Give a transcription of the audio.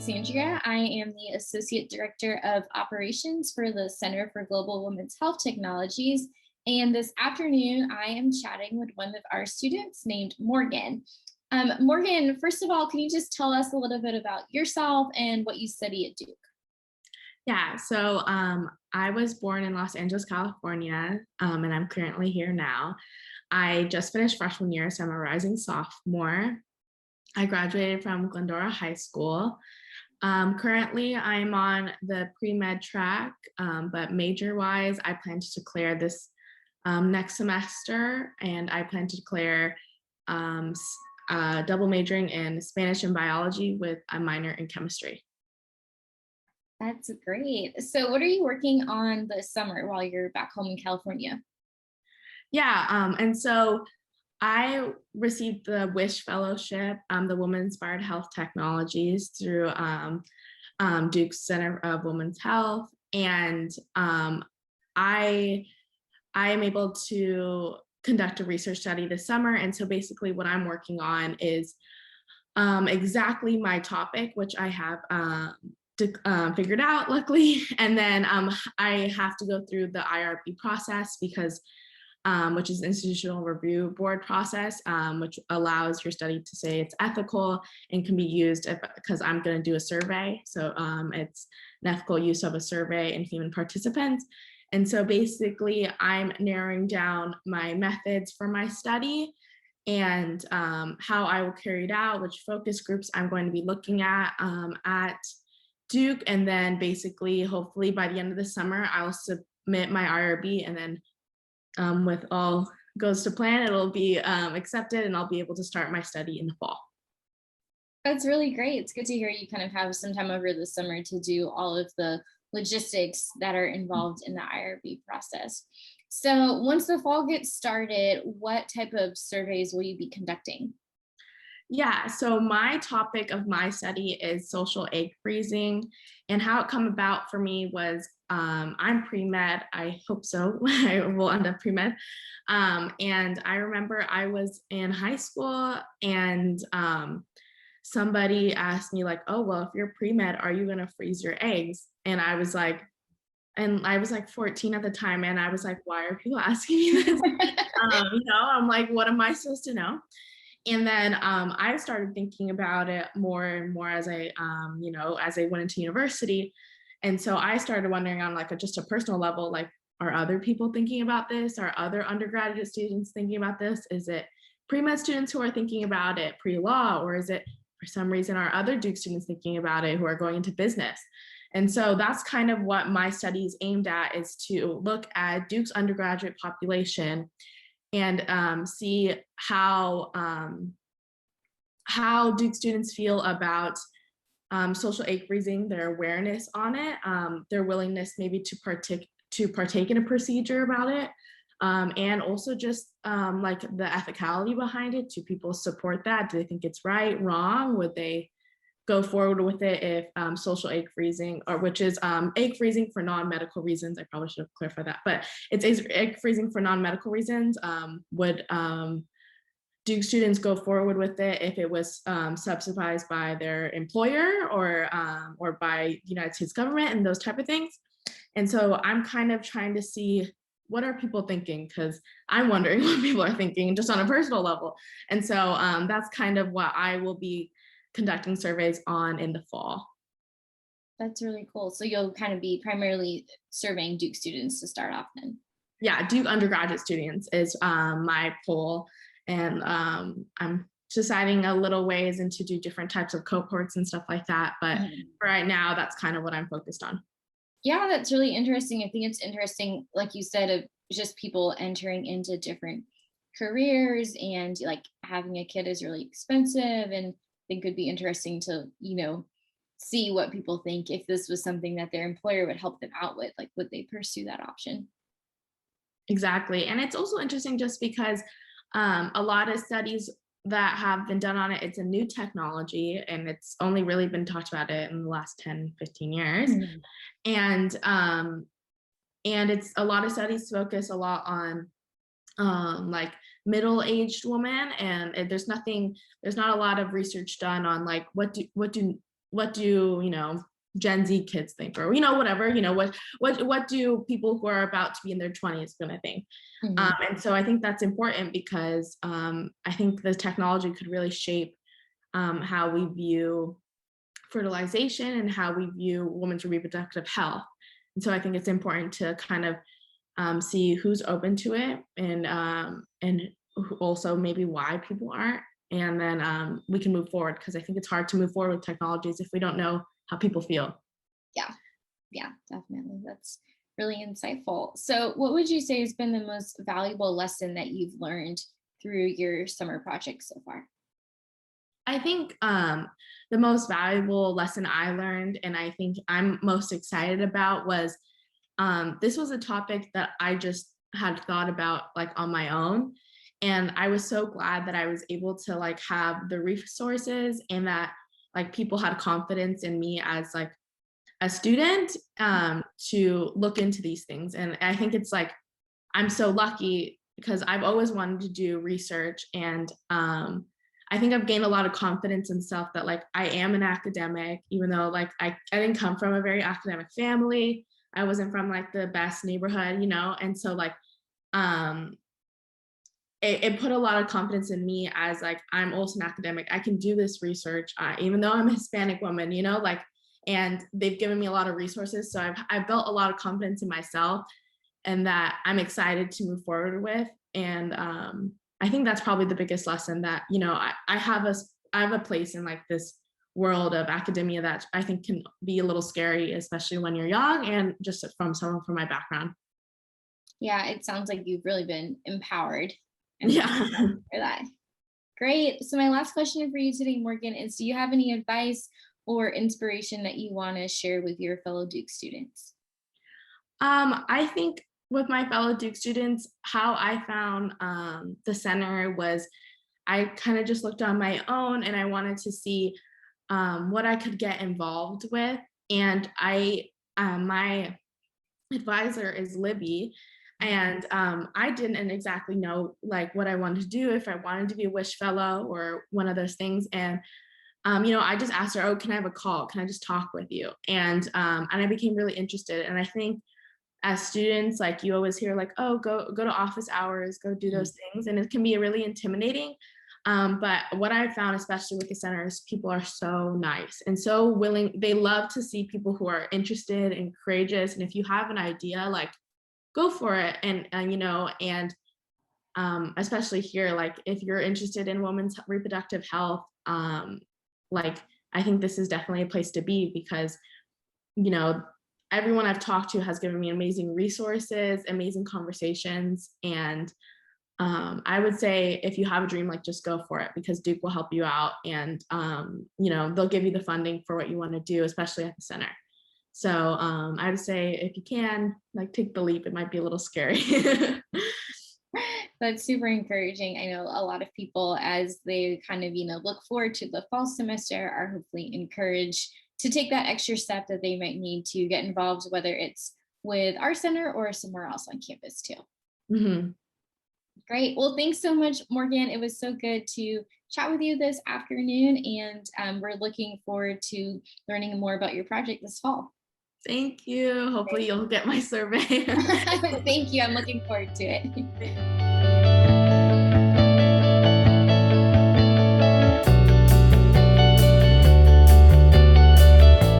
Alexandria. I am the Associate Director of Operations for the Center for Global Women's Health Technologies. And this afternoon, I am chatting with one of our students named Morgan. Morgan, first of all, can you just tell us a little bit about yourself and what you study at Duke? Yeah, so I was born in Los Angeles, California, and I'm currently here now. I just finished freshman year, so I'm a rising sophomore. I graduated from Glendora High School. Currently, I'm on the pre-med track, but major-wise, I plan to declare this next semester, and I plan to declare double majoring in Spanish and biology with a minor in chemistry. That's great. So what are you working on this summer while you're back home in California? Yeah, and so I received the WISH Fellowship, the Women-Inspired Health Technologies through Duke's Center of Women's Health, and I am able to conduct a research study this summer. And so basically what I'm working on is exactly my topic, which I have figured out, luckily. And then I have to go through the IRB process because which is Institutional Review Board process, which allows your study to say it's ethical and can be used because I'm going to do a survey. So it's an ethical use of a survey in human participants. And so basically, I'm narrowing down my methods for my study and how I will carry it out, which focus groups I'm going to be looking at Duke. And then basically, hopefully by the end of the summer, I'll submit my IRB, and then with all goes to plan, it'll be accepted and I'll be able to start my study in the fall. That's really great. It's good to hear you kind of have some time over the summer to do all of the logistics that are involved in the IRB process. So once the fall gets started, what type of surveys will you be conducting? Yeah, so my topic of my study is social egg freezing, and how it come about for me was I'm pre-med. I hope so. I will end up pre-med. And I remember I was in high school and somebody asked me like, oh, well, if you're pre-med, are you gonna freeze your eggs? And I was like 14 at the time, and I was like, why are people asking me this? I'm like, what am I supposed to know? And then I started thinking about it more and more as as I went into university. And so I started wondering on like just a personal level, like, are other people thinking about this? Are other undergraduate students thinking about this? Is it pre-med students who are thinking about it pre-law, or is it for some reason are other Duke students thinking about it who are going into business? And so that's kind of what my study is aimed at, is to look at Duke's undergraduate population and see how Duke students feel about social egg freezing, their awareness on it, their willingness maybe to partake in a procedure about it, and also just like the ethicality behind it. Do people support that? Do they think it's right, wrong? Would they go forward with it if social egg freezing, or which is egg freezing for non-medical reasons? I probably should have clarified that, but it's egg freezing for non-medical reasons. Would Duke students go forward with it if it was subsidized by their employer or by the United States government and those type of things? And so I'm kind of trying to see, what are people thinking? Because I'm wondering what people are thinking just on a personal level. And so that's kind of what I will be conducting surveys on in the fall. That's really cool. So you'll kind of be primarily surveying Duke students to start off then. Yeah, Duke undergraduate students is my poll. And I'm deciding a little ways and to do different types of cohorts and stuff like that. But for right now, that's kind of what I'm focused on. Yeah, that's really interesting. I think it's interesting, like you said, of just people entering into different careers, and like having a kid is really expensive, and I think it would be interesting to, see what people think if this was something that their employer would help them out with, like would they pursue that option? Exactly. And it's also interesting just because a lot of studies that have been done on it, it's a new technology and it's only really been talked about it in the last 10, 15 years. And it's a lot of studies focus a lot on like middle-aged women, and there's not a lot of research done on like what do what do, Gen Z kids think, or, whatever, what do people who are about to be in their 20s gonna think? Mhm. And so I think that's important because I think the technology could really shape how we view fertilization and how we view women's reproductive health. And so I think it's important to kind of see who's open to it, and also maybe why people aren't. And then we can move forward, because I think it's hard to move forward with technologies if we don't know how people feel. Yeah, yeah, definitely. That's really insightful. So, what would you say has been the most valuable lesson that you've learned through your summer project so far? I think the most valuable lesson I learned, and I think I'm most excited about, was this was a topic that I just had thought about like on my own. And I was so glad that I was able to like have the resources, and that like people had confidence in me as like a student, to look into these things. And I think it's like, I'm so lucky because I've always wanted to do research, and I think I've gained a lot of confidence in self that like I am an academic, even though like I didn't come from a very academic family. I wasn't from like the best neighborhood, and so like um it put a lot of confidence in me as like I'm also an academic. I can do this research, even though I'm a Hispanic woman, like, and they've given me a lot of resources. So I've built a lot of confidence in myself, and that I'm excited to move forward with. And I think that's probably the biggest lesson, that I have a place in like this world of academia that I think can be a little scary, especially when you're young, and just from someone from my background. Yeah, it sounds like you've really been empowered. And I'm Yeah. excited for that. Great. So, my last question for you today, Morgan, is do you have any advice or inspiration that you want to share with your fellow Duke students? I think with my fellow Duke students, how I found the center was, I kind of just looked on my own, and I wanted to see what I could get involved with. And my advisor is Libby. And I didn't exactly know like what I wanted to do, if I wanted to be a Wish Fellow or one of those things. And I just asked her, "Oh, can I have a call? Can I just talk with you?" And I became really interested. And I think as students, like you always hear like, "Oh, go to office hours, go do Mhm. those things," and it can be really intimidating. But what I found, especially with the center, is people are so nice and so willing. They love to see people who are interested and courageous. And if you have an idea, like go for it. And especially here, like if you're interested in women's reproductive health, like I think this is definitely a place to be, because you know everyone I've talked to has given me amazing resources, amazing conversations. And I would say if you have a dream, like just go for it, because Duke will help you out. And they'll give you the funding for what you want to do, especially at the center. So I would say if you can, like, take the leap. It might be a little scary. That's super encouraging. I know a lot of people, as they kind of, look forward to the fall semester, are hopefully encouraged to take that extra step that they might need to get involved, whether it's with our center or somewhere else on campus too. Mhm. Great. Well, thanks so much, Morgan. It was so good to chat with you this afternoon, and we're looking forward to learning more about your project this fall. Thank you. Hopefully you'll get my survey. Thank you. I'm looking forward to it.